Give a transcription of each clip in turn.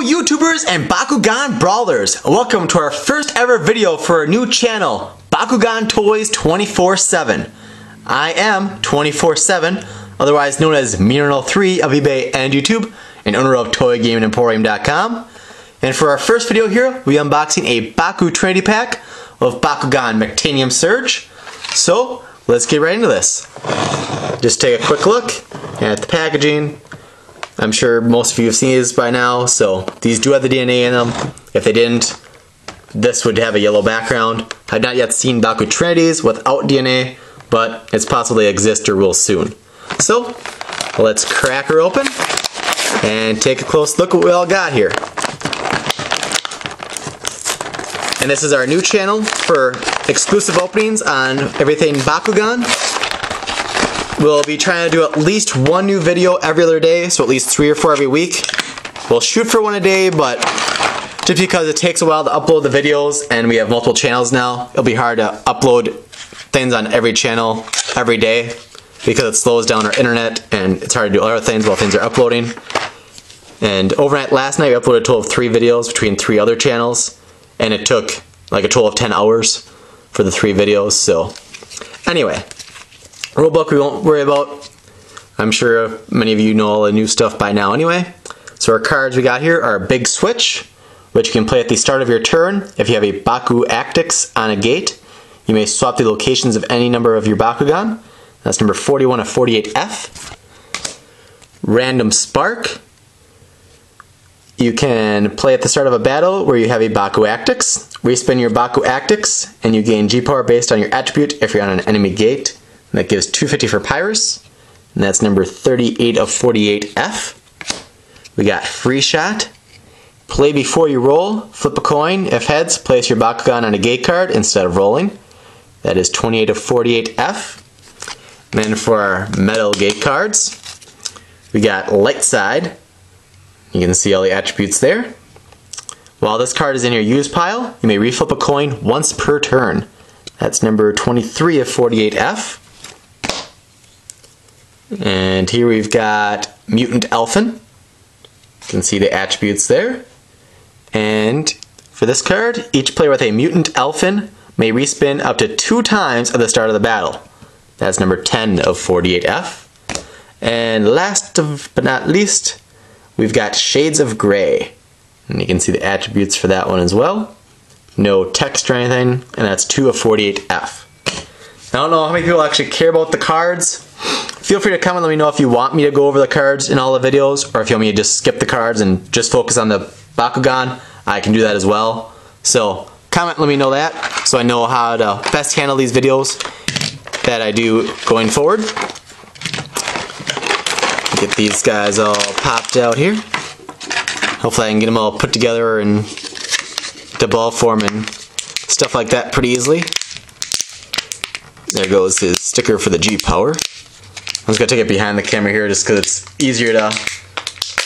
YouTubers and Bakugan Brawlers, welcome to our first ever video for our new channel, Bakugan Toys 24/7. I am 24/7, otherwise known as Mineral3 of eBay and YouTube, and owner of ToyGamingEmporium.com. And for our first video here, we're unboxing a BakuTrinity pack of Bakugan Mechtanium Surge. So, let's get right into this. Just take a quick look at the packaging. I'm sure most of you have seen these by now, so these do have the DNA in them. If they didn't, this would have a yellow background. I've not yet seen BakuTrinities without DNA, but it's possible they exist or will soon. So, let's crack her open and take a close look at what we all got here. And this is our new channel for exclusive openings on everything Bakugan. We'll be trying to do at least one new video every other day, so at least 3 or 4 every week. We'll shoot for one a day, but just because it takes a while to upload the videos and we have multiple channels now, it'll be hard to upload things on every channel every day because it slows down our internet and it's hard to do other things while things are uploading. And overnight last night we uploaded a total of 3 videos between 3 other channels, and it took like a total of 10 hours for the 3 videos. So anyway, rulebook we won't worry about. I'm sure many of you know all the new stuff by now anyway. So our cards we got here are a big switch, which you can play at the start of your turn. If you have a Baku Actix on a gate, you may swap the locations of any number of your Bakugan. That's number 41 of 48F. Random Spark. You can play at the start of a battle where you have a Baku Actix. Respin your Baku Actix and you gain G power based on your attribute if you're on an enemy gate. And that gives 250 for Pyrus. And that's number 38 of 48F. We got Free Shot. Play before you roll. Flip a coin. If heads, place your Bakugan on a gate card instead of rolling. That is 28 of 48F. And then for our metal gate cards, we got Light Side. You can see all the attributes there. While this card is in your use pile, you may reflip a coin once per turn. That's number 23 of 48F. And here we've got Mutant Elfin. You can see the attributes there. And for this card, each player with a Mutant Elfin may respin up to 2 times at the start of the battle. That's number 10 of 48F. And last but not least, we've got Shades of Grey. And you can see the attributes for that one as well. No text or anything, and that's 2 of 48F. I don't know how many people actually care about the cards. Feel free to comment and let me know if you want me to go over the cards in all the videos, or if you want me to just skip the cards and just focus on the Bakugan. I can do that as well. So comment and let me know that, so I know how to best handle these videos that I do going forward. Get these guys all popped out here. Hopefully I can get them all put together in the ball form and stuff like that pretty easily. There goes his sticker for the G power. I'm just going to take it behind the camera here just because it's easier to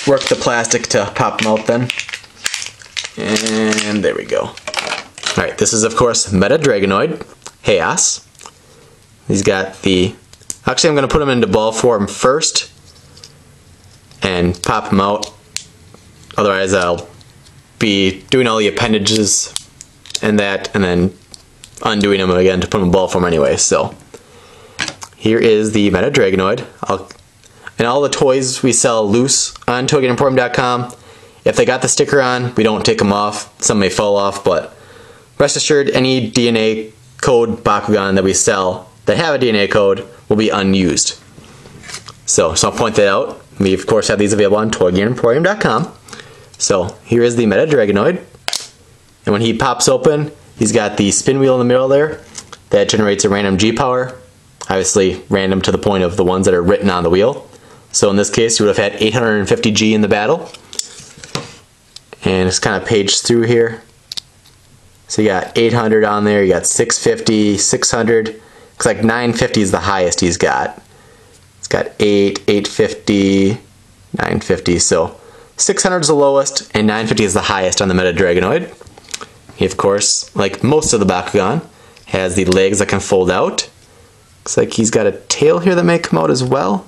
work the plastic to pop them out then. And there we go. Alright, this is of course Meta Dragonoid, Chaos. He's got the... Actually I'm going to put him into ball form first and pop him out. Otherwise I'll be doing all the appendages and that and then undoing them again to put them in ball form anyway. So here is the Meta Dragonoid. And all the toys we sell loose on ToyGamingEmporium.com. If they got the sticker on, we don't take them off. Some may fall off, but rest assured any DNA code Bakugan that we sell that have a DNA code will be unused. So I'll point that out. We of course have these available on ToyGamingEmporium.com. So here is the Meta Dragonoid. And when he pops open, he's got the spin wheel in the middle there that generates a random G power. Obviously random to the point of the ones that are written on the wheel. So in this case you would have had 850 G in the battle. And it's kind of paged through here. So you got 800 on there, you got 650, 600. Looks like 950 is the highest he's got. It's got 850, 950. So 600 is the lowest and 950 is the highest on the Meta Dragonoid. He of course, like most of the Bakugan, has the legs that can fold out. Looks like he's got a tail here that may come out as well.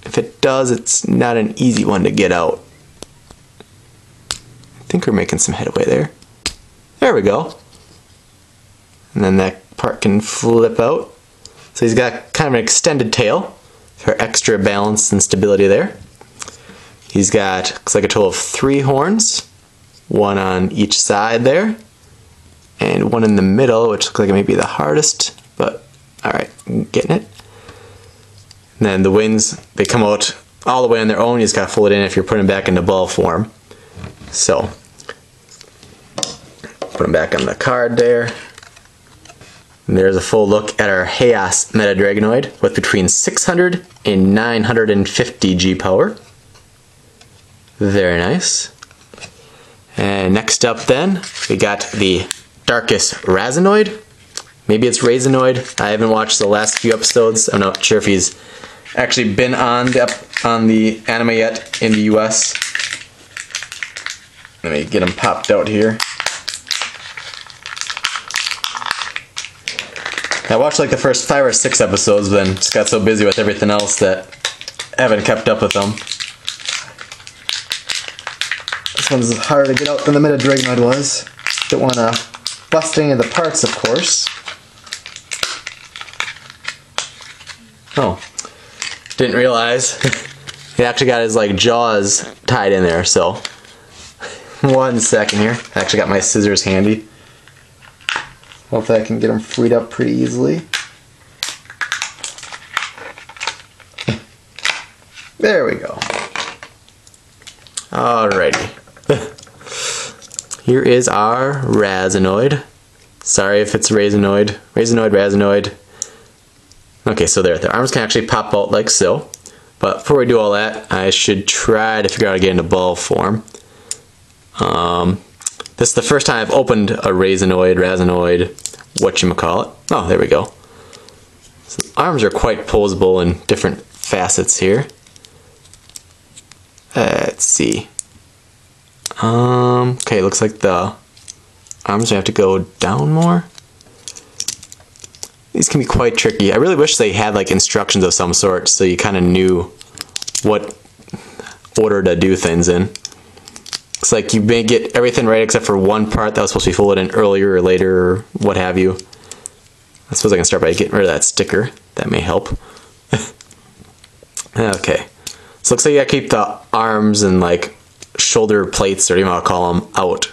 If it does, it's not an easy one to get out. think we're making some headway there. There we go. And then that part can flip out. So he's got kind of an extended tail for extra balance and stability there. He's got, looks like a total of 3 horns, 1 on each side there, and 1 in the middle, which looks like it may be the hardest, but alright, getting it. And then the wings, they come out all the way on their own. You just gotta fold it in if you're putting them back into ball form. So, put them back on the card there. And there's a full look at our Chaos Metadragonoid with between 600 and 950 G power. Very nice. And next up then, we got the Darkest Razanoid. Maybe it's Razanoid. I haven't watched the last few episodes. I'm not sure if he's actually been on the anime yet in the US. Let me get him popped out here. I watched like the first 5 or 6 episodes, but then just got so busy with everything else that I haven't kept up with them. This one's harder to get out than the Metadragonoid was. Don't want to bust any of the parts, of course. Oh, didn't realize he actually got his like jaws tied in there. So 1 second here. I actually got my scissors handy. Hopefully I can get them freed up pretty easily. There we go. Alrighty. Here is our Razanoid. Sorry if it's Razanoid. Razanoid. Okay, so there. The arms can actually pop out like so. But before we do all that, I should try to figure out how to get into ball form. This is the first time I've opened a Razanoid, whatchamacallit. Oh, there we go. So the arms are quite posable in different facets here. Let's see. Okay, looks like the arms have to go down more. These can be quite tricky. I really wish they had like instructions of some sort so you kind of knew what order to do things in. Looks like you may get everything right except for one part that was supposed to be folded in earlier or later or what have you. I suppose I can start by getting rid of that sticker. That may help. Okay. So it looks like you gotta keep the arms and like shoulder plates, or you might call them, out.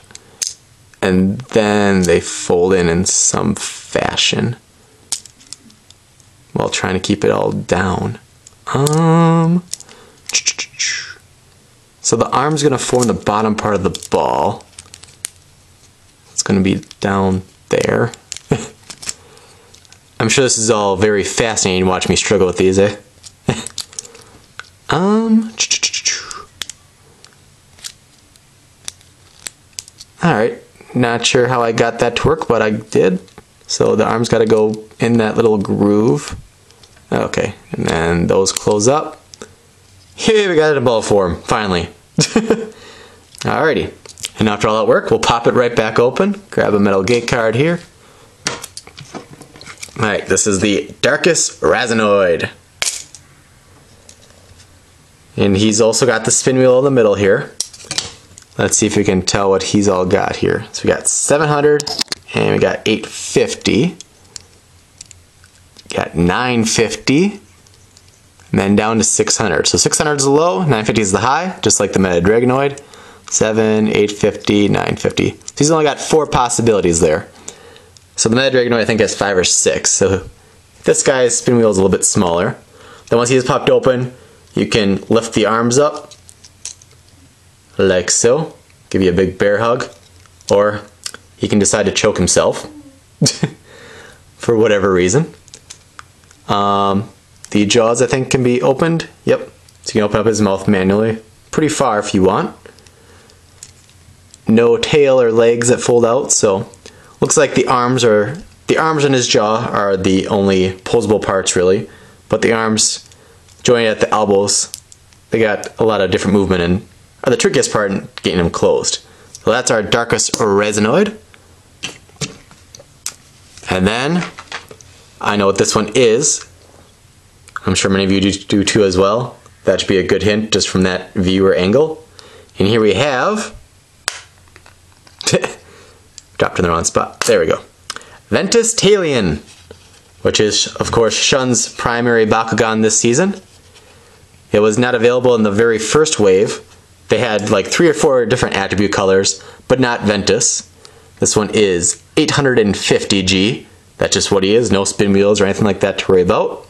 And then they fold in some fashion while trying to keep it all down. So the arm's gonna form the bottom part of the ball. It's gonna be down there. I'm sure this is all very fascinating to watch me struggle with these, eh? Alright, not sure how I got that to work, but I did. So the arm's got to go in that little groove. Okay, and then those close up. Here we got it in ball form, finally. Alrighty, and after all that work, we'll pop it right back open. Grab a metal gate card here. Alright, this is the Darkest Razanoid. And he's also got the spin wheel in the middle here. Let's see if we can tell what he's all got here. So we got 700, and we got 850. Got 950, and then down to 600. So 600 is the low, 950 is the high, just like the Metadragonoid. 7, 850, 950. So he's only got 4 possibilities there. So the Metadragonoid I think has 5 or 6. So this guy's spin wheel is a little bit smaller. Then once he is popped open, you can lift the arms up like so, give you a big bear hug, or he can decide to choke himself for whatever reason. The jaws I think can be opened. Yep, so you can open up his mouth manually, pretty far if you want. No tail or legs that fold out, so looks like the arms in his jaw are the only posable parts really, but the arms joined at the elbows, they got a lot of different movement and are the trickiest part in getting them closed. So that's our Darkest Razanoid. And then, I know what this one is. I'm sure many of you do too as well. That should be a good hint just from that viewer angle. And here we have Dropped in the wrong spot. There we go. Ventus Talion, which is, of course, Shun's primary Bakugan this season. It was not available in the very first wave. They had like 3 or 4 different attribute colors, but not Ventus. This one is 850G. That's just what he is. No spin wheels or anything like that to worry about.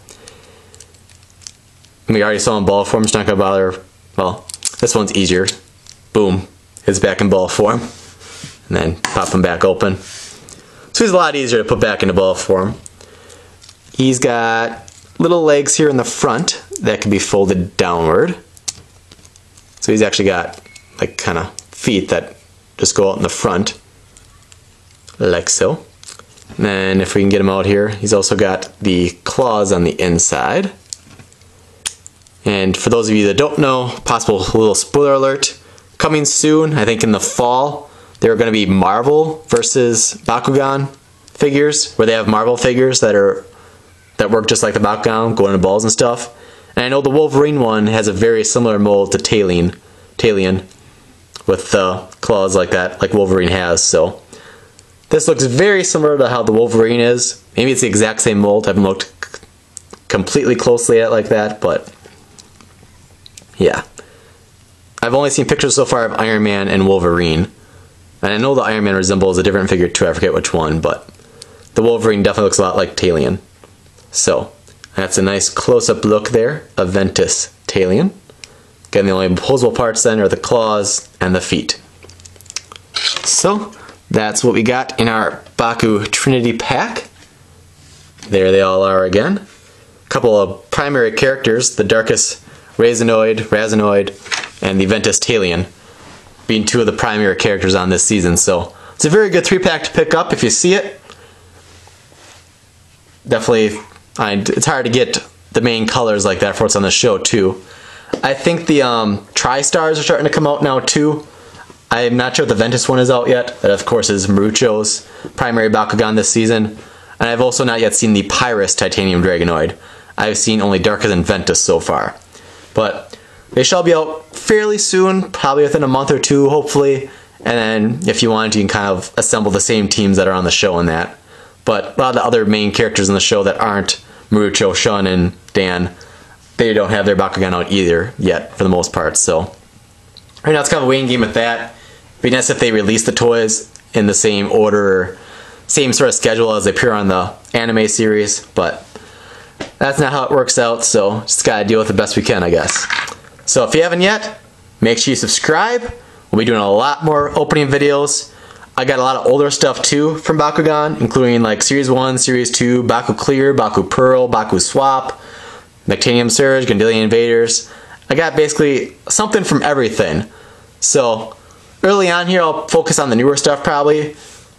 We already saw him in ball form. It's not going to bother. Well, this one's easier. Boom. It's back in ball form. And then pop him back open. So he's a lot easier to put back into ball form. He's got little legs here in the front that can be folded downward. So he's actually got like kind of feet that just go out in the front. Like so. And then if we can get him out here, he's also got the claws on the inside. And for those of you that don't know, possible little spoiler alert, coming soon, I think in the fall, there are going to be Marvel versus Bakugan figures, where they have Marvel figures that work just like the Bakugan, go into balls and stuff. And I know the Wolverine one has a very similar mold to Talion, with claws like that, like Wolverine has. So this looks very similar to how the Wolverine is. Maybe it's the exact same mold. I haven't looked completely closely at it like that, but yeah. I've only seen pictures so far of Iron Man and Wolverine. And I know the Iron Man resembles a different figure too, I forget which one, but the Wolverine definitely looks a lot like Talion. So, that's a nice close-up look there of Ventus Talion. Again, the only opposable parts then are the claws and the feet. So, that's what we got in our BakuTrinity pack. There they all are again. A couple of primary characters, the Darkus Razanoid, and the Ventus Talion, being 2 of the primary characters on this season. So it's a very good 3-pack to pick up if you see it. Definitely, it's hard to get the main colors like that for what's on the show too. I think the Tri-Stars are starting to come out now too. I'm not sure if the Ventus one is out yet. That of course is Marucho's primary Bakugan this season. And I've also not yet seen the Pyrus Titanium Dragonoid. I've seen only Darkus and Ventus so far. But they shall be out fairly soon, probably within a month or 2, hopefully. And then, if you want, you can kind of assemble the same teams that are on the show in that. But a lot of the other main characters in the show that aren't Marucho, Shun, and Dan, they don't have their Bakugan out either yet, for the most part. So, right now it's kind of a waiting game with that. It'd be nice if they release the toys in the same order, or same sort of schedule as they appear on the anime series, but that's not how it works out, so just gotta deal with it the best we can, I guess. So if you haven't yet, make sure you subscribe. We'll be doing a lot more opening videos. I got a lot of older stuff too from Bakugan, including like Series 1, Series 2, Baku Clear, Baku Pearl, Baku Swap, Mechtanium Surge, Gandalian Invaders. I got basically something from everything. So early on here I'll focus on the newer stuff probably,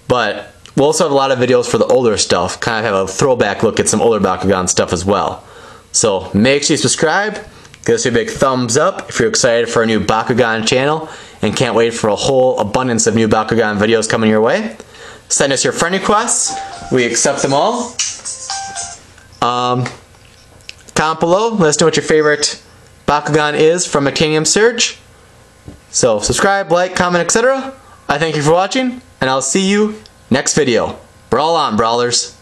but we'll also have a lot of videos for the older stuff, kind of have a throwback look at some older Bakugan stuff as well. So make sure you subscribe. Give us a big thumbs up if you're excited for a new Bakugan channel and can't wait for a whole abundance of new Bakugan videos coming your way. Send us your friend requests. We accept them all. Comment below. Let us know what your favorite Bakugan is from Mechtanium Surge. So subscribe, like, comment, etc. I thank you for watching, and I'll see you next video. Brawl on, brawlers.